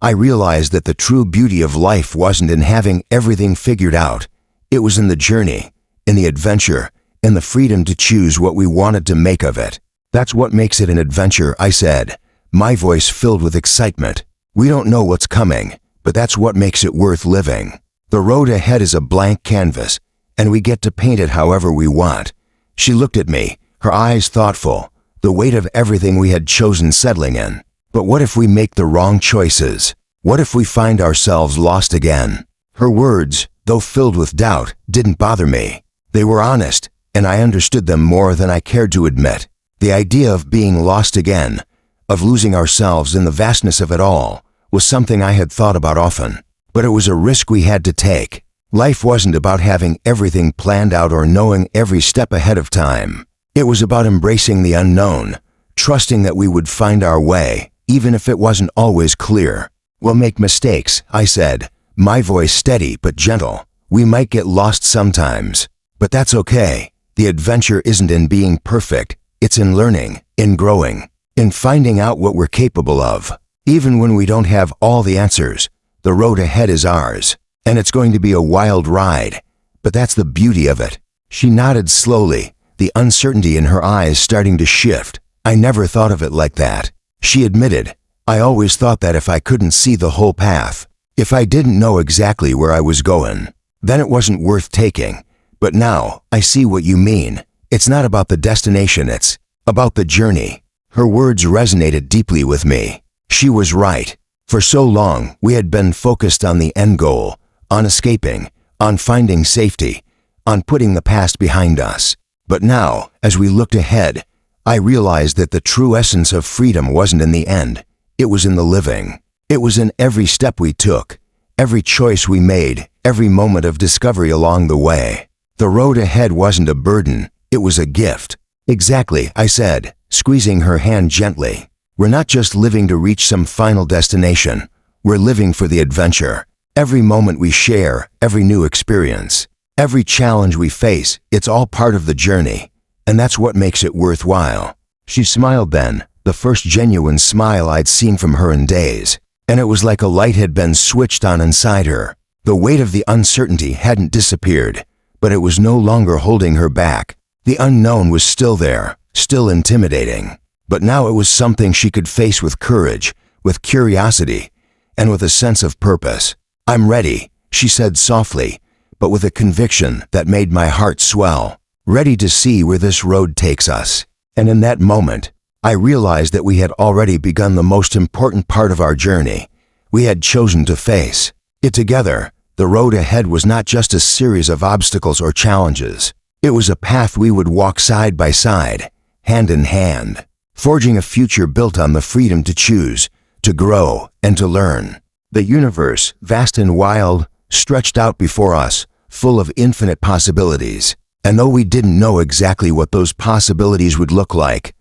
I realized that the true beauty of life wasn't in having everything figured out. It was in the journey, in the adventure, in the freedom to choose what we wanted to make of it. That's what makes it an adventure, I said, my voice filled with excitement. We don't know what's coming, but that's what makes it worth living. The road ahead is a blank canvas, and we get to paint it however we want. She looked at me, her eyes thoughtful, the weight of everything we had chosen settling in. But what if we make the wrong choices? What if we find ourselves lost again? Her words, though filled with doubt, didn't bother me. They were honest, and I understood them more than I cared to admit. The idea of being lost again, of losing ourselves in the vastness of it all, was something I had thought about often. But it was a risk we had to take. Life wasn't about having everything planned out or knowing every step ahead of time. It was about embracing the unknown, trusting that we would find our way, even if it wasn't always clear. We'll make mistakes, I said, my voice steady but gentle. We might get lost sometimes, but that's okay. The adventure isn't in being perfect, it's in learning, in growing, in finding out what we're capable of. Even when we don't have all the answers, the road ahead is ours, and it's going to be a wild ride, but that's the beauty of it. She nodded slowly, the uncertainty in her eyes starting to shift. I never thought of it like that. She admitted, I always thought that if I couldn't see the whole path, if I didn't know exactly where I was going, then it wasn't worth taking. But now, I see what you mean. It's not about the destination, it's about the journey. Her words resonated deeply with me. She was right. For so long, we had been focused on the end goal, on escaping, on finding safety, on putting the past behind us. But now, as we looked ahead, I realized that the true essence of freedom wasn't in the end. It was in the living. It was in every step we took, every choice we made, every moment of discovery along the way. The road ahead wasn't a burden, it was a gift. Exactly, I said, squeezing her hand gently. We're not just living to reach some final destination. We're living for the adventure. Every moment we share, every new experience, every challenge we face, it's all part of the journey. And that's what makes it worthwhile. She smiled then, the first genuine smile I'd seen from her in days. And it was like a light had been switched on inside her. The weight of the uncertainty hadn't disappeared, but it was no longer holding her back. The unknown was still there, still intimidating. But now it was something she could face with courage, with curiosity, and with a sense of purpose. "I'm ready," she said softly, but with a conviction that made my heart swell. Ready to see where this road takes us. And in that moment, I realized that we had already begun the most important part of our journey. We had chosen to face it together. The road ahead was not just a series of obstacles or challenges. It was a path we would walk side by side, hand in hand, forging a future built on the freedom to choose, to grow, and to learn. The universe, vast and wild, stretched out before us, full of infinite possibilities. And though we didn't know exactly what those possibilities would look like,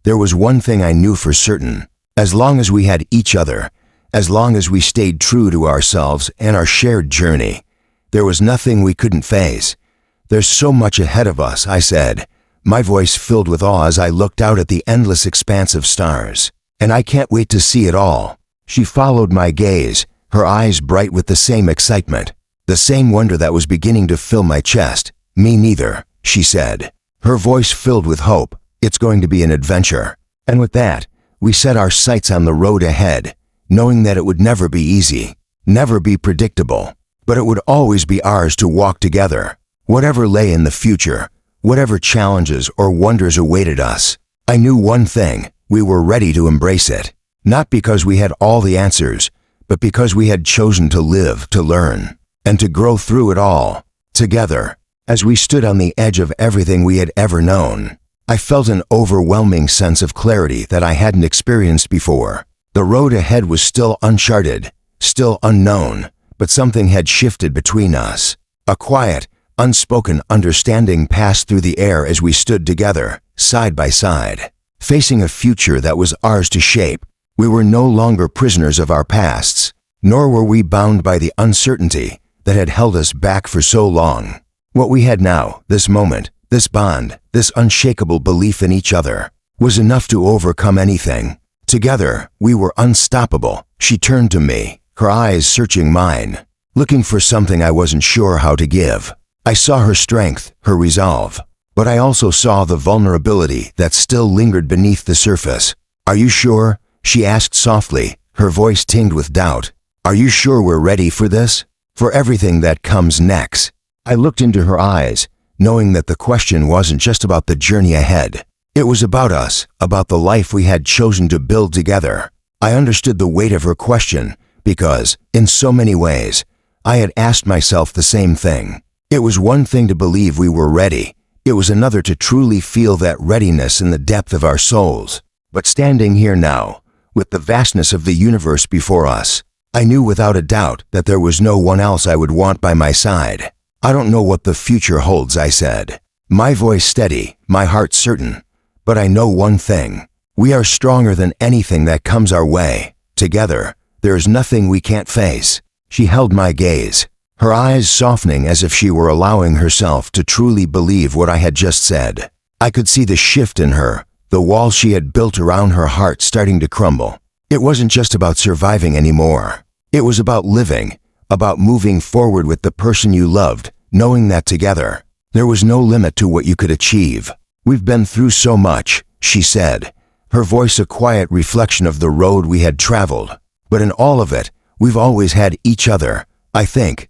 there was one thing I knew for certain. As long as we had each other, as long as we stayed true to ourselves and our shared journey, there was nothing we couldn't face. "There's so much ahead of us," I said, my voice filled with awe as I looked out at the endless expanse of stars. "And I can't wait to see it all." She followed my gaze, her eyes bright with the same excitement, the same wonder that was beginning to fill my chest. "Me neither," she said, her voice filled with hope. "It's going to be an adventure." And with that, we set our sights on the road ahead, knowing that it would never be easy, never be predictable, but it would always be ours to walk together. Whatever lay in the future, whatever challenges or wonders awaited us, I knew one thing: we were ready to embrace it. Not because we had all the answers, but because we had chosen to live, to learn, and to grow through it all, together. As we stood on the edge of everything we had ever known, I felt an overwhelming sense of clarity that I hadn't experienced before. The road ahead was still uncharted, still unknown, but something had shifted between us. A quiet, unspoken understanding passed through the air as we stood together, side by side, facing a future that was ours to shape. We were no longer prisoners of our pasts, nor were we bound by the uncertainty that had held us back for so long. What we had now, this moment, this bond, this unshakable belief in each other, was enough to overcome anything. Together, we were unstoppable. She turned to me, her eyes searching mine, looking for something I wasn't sure how to give. I saw her strength, her resolve, but I also saw the vulnerability that still lingered beneath the surface. "Are you sure?" she asked softly, her voice tinged with doubt. "Are you sure we're ready for this? For everything that comes next?" I looked into her eyes, knowing that the question wasn't just about the journey ahead. It was about us, about the life we had chosen to build together. I understood the weight of her question because, in so many ways, I had asked myself the same thing. It was one thing to believe we were ready. It was another to truly feel that readiness in the depth of our souls. But standing here now, with the vastness of the universe before us, I knew without a doubt that there was no one else I would want by my side. "I don't know what the future holds," I said, my voice steady, my heart certain. "But I know one thing. We are stronger than anything that comes our way. Together, there is nothing we can't face." She held my gaze, her eyes softening as if she were allowing herself to truly believe what I had just said. I could see the shift in her, the walls she had built around her heart starting to crumble. It wasn't just about surviving anymore. It was about living, about moving forward with the person you loved, knowing that together, there was no limit to what you could achieve. "We've been through so much," she said, her voice a quiet reflection of the road we had traveled. "But in all of it, we've always had each other. I think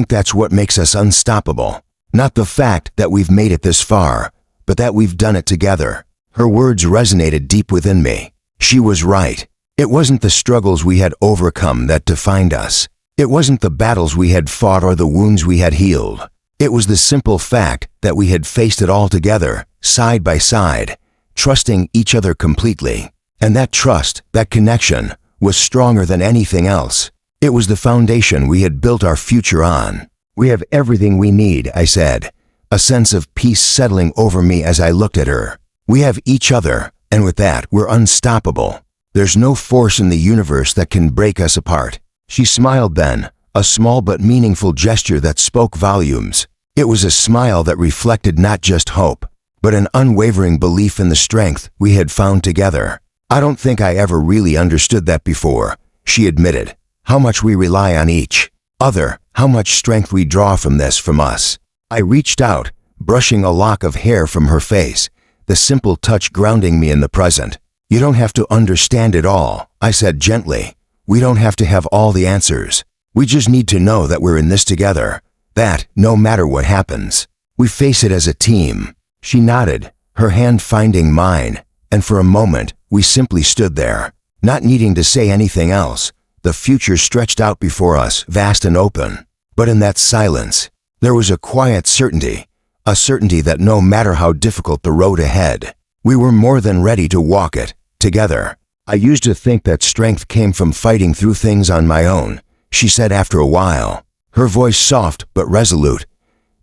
that's what makes us unstoppable. Not the fact that we've made it this far, but that we've done it together." Her words resonated deep within me. She was right. It wasn't the struggles we had overcome that defined us. It wasn't the battles we had fought or the wounds we had healed. It was the simple fact that we had faced it all together, side by side, trusting each other completely. And that trust, that connection, was stronger than anything else. It was the foundation we had built our future on. "We have everything we need," I said, a sense of peace settling over me as I looked at her. "We have each other, and with that, we're unstoppable. There's no force in the universe that can break us apart." She smiled then, a small but meaningful gesture that spoke volumes. It was a smile that reflected not just hope, but an unwavering belief in the strength we had found together. "I don't think I ever really understood that before," she admitted. "How much we rely on each other, how much strength we draw from us." I reached out, brushing a lock of hair from her face, the simple touch grounding me in the present. You don't have to understand it all, I said gently. We don't have to have all the answers. We just need to know that we're in this together. That, no matter what happens, we face it as a team. She nodded, her hand finding mine, and for a moment, we simply stood there, not needing to say anything else. The future stretched out before us, vast and open. But in that silence, there was a quiet certainty, a certainty that no matter how difficult the road ahead, we were more than ready to walk it, together. I used to think that strength came from fighting through things on my own, she said after a while, her voice soft but resolute,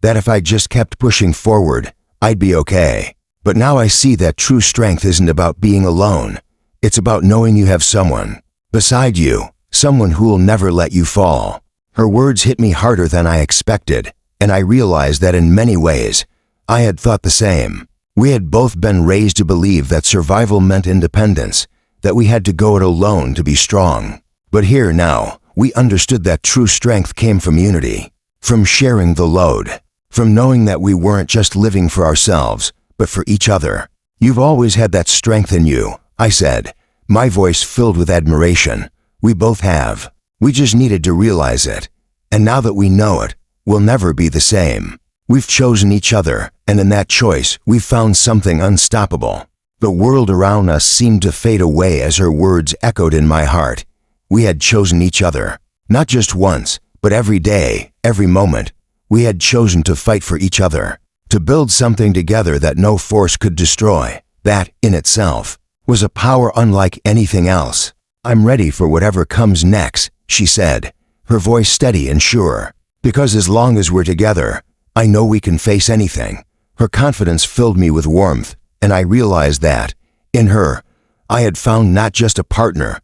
that if I just kept pushing forward, I'd be okay. But now I see that true strength isn't about being alone. It's about knowing you have someone beside you, someone who'll never let you fall. Her words hit me harder than I expected, and I realized that in many ways, I had thought the same. We had both been raised to believe that survival meant independence, that we had to go it alone to be strong. But here now, we understood that true strength came from unity, from sharing the load, from knowing that we weren't just living for ourselves, but for each other. You've always had that strength in you, I said, my voice filled with admiration. We both have. We just needed to realize it. And now that we know it, we'll never be the same. We've chosen each other, and in that choice, we've found something unstoppable. The world around us seemed to fade away as her words echoed in my heart. We had chosen each other, not just once, but every day, every moment. We had chosen to fight for each other, to build something together that no force could destroy. That, in itself, was a power unlike anything else. I'm ready for whatever comes next, she said, her voice steady and sure. Because as long as we're together, I know we can face anything. Her confidence filled me with warmth, and I realized that, in her, I had found not just a partner,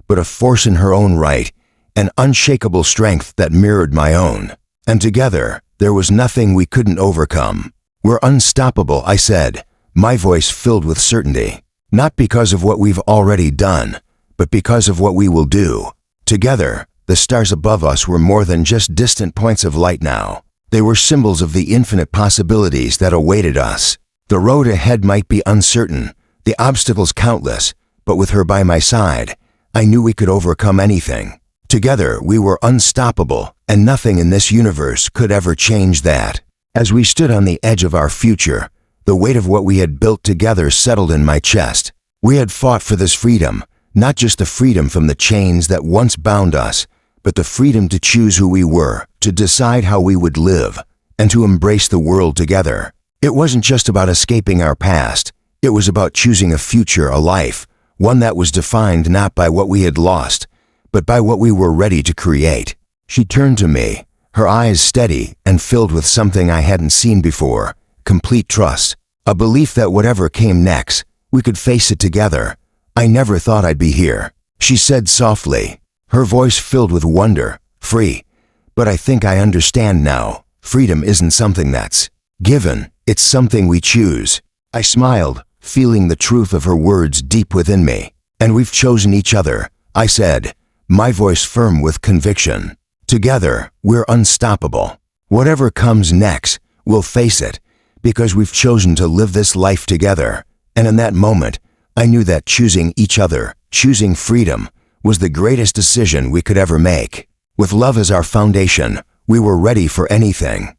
but a force in her own right, an unshakable strength that mirrored my own. And together, there was nothing we couldn't overcome. We're unstoppable, I said, my voice filled with certainty. Not because of what we've already done, but because of what we will do. Together, the stars above us were more than just distant points of light now. They were symbols of the infinite possibilities that awaited us. The road ahead might be uncertain, the obstacles countless, but with her by my side, I knew we could overcome anything. Together, we were unstoppable, and nothing in this universe could ever change that. As we stood on the edge of our future, the weight of what we had built together settled in my chest. We had fought for this freedom, not just the freedom from the chains that once bound us, but the freedom to choose who we were, to decide how we would live, and to embrace the world together. It wasn't just about escaping our past. It was about choosing a future, a life, one that was defined not by what we had lost, but by what we were ready to create. She turned to me, her eyes steady and filled with something I hadn't seen before, complete trust, a belief that whatever came next, we could face it together. I never thought I'd be here, she said softly, her voice filled with wonder, free. But I think I understand now. Freedom isn't something that's given, it's something we choose. I smiled, feeling the truth of her words deep within me. And we've chosen each other, I said, my voice firm with conviction. Together, we're unstoppable. Whatever comes next, we'll face it, because we've chosen to live this life together. And in that moment, I knew that choosing each other, choosing freedom, was the greatest decision we could ever make. With love as our foundation, we were ready for anything.